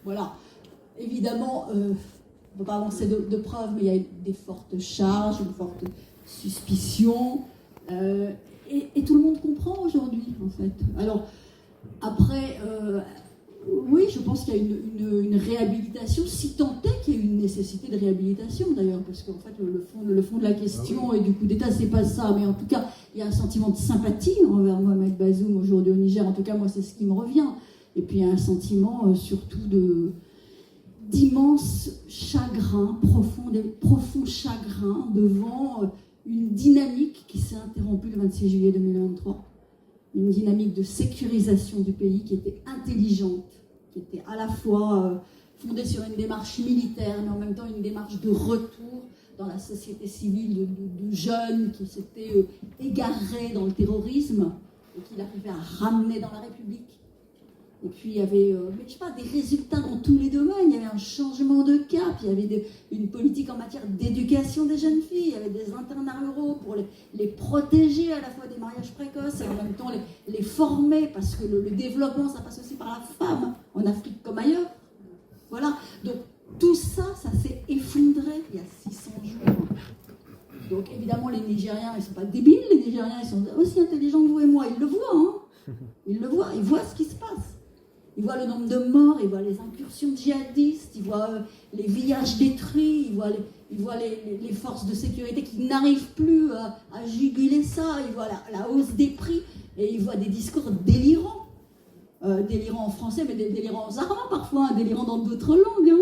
Voilà. Évidemment, on ne peut pas avancer de preuves, mais il y a des fortes charges, une forte suspicion. Et tout le monde comprend aujourd'hui, en fait. Alors, après, oui, je pense qu'il y a une réhabilitation, si tant est qu'il y ait une nécessité de réhabilitation, d'ailleurs, parce qu'en fait, le fond de la question et du coup d'État, c'est pas ça, mais en tout cas, il y a un sentiment de sympathie envers Mohamed Bazoum aujourd'hui au Niger, en tout cas, moi, c'est ce qui me revient. Et puis, il y a un sentiment surtout d'immense chagrin, profond chagrin devant une dynamique qui s'est interrompue le 26 juillet 2023. Une dynamique de sécurisation du pays qui était intelligente, qui était à la fois fondée sur une démarche militaire, mais en même temps une démarche de retour dans la société civile de jeunes qui s'étaient égarés dans le terrorisme et qu'il arrivait à ramener dans la République. Et puis il y avait mais je sais pas, des résultats dans tous les domaines, il y avait un changement de cap, il y avait une politique en matière d'éducation des jeunes filles, il y avait des internats ruraux pour les protéger à la fois des mariages précoces et en même temps les former, parce que le développement, ça passe aussi par la femme, en Afrique comme ailleurs. Voilà, donc tout ça, ça s'est effondré il y a 600 jours. Donc évidemment, les Nigériens, ils ne sont pas débiles, les Nigériens, ils sont aussi intelligents que vous et moi, ils le voient, hein. Ils le voient, ils voient ce qui se passe. Ils voient le nombre de morts, ils voient les incursions djihadistes, ils voient les villages détruits, ils voient les forces de sécurité qui n'arrivent plus à juguler ça, ils voient la hausse des prix, et ils voient des discours délirants. Délirants en français, mais délirants en arabes parfois, hein, délirants dans d'autres langues.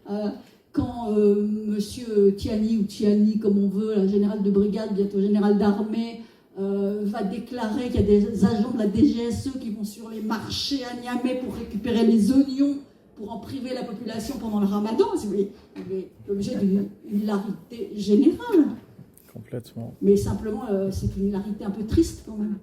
Hein. Quand monsieur Tiani, ou Tiani comme on veut, la générale de brigade, bientôt général d'armée, va déclarer qu'il y a des agents de la DGSE qui vont sur les marchés à Niamey pour récupérer les oignons, pour en priver la population pendant le ramadan, si vous voulez, l'objet d'une hilarité générale. Complètement. Mais simplement, c'est une hilarité un peu triste quand même.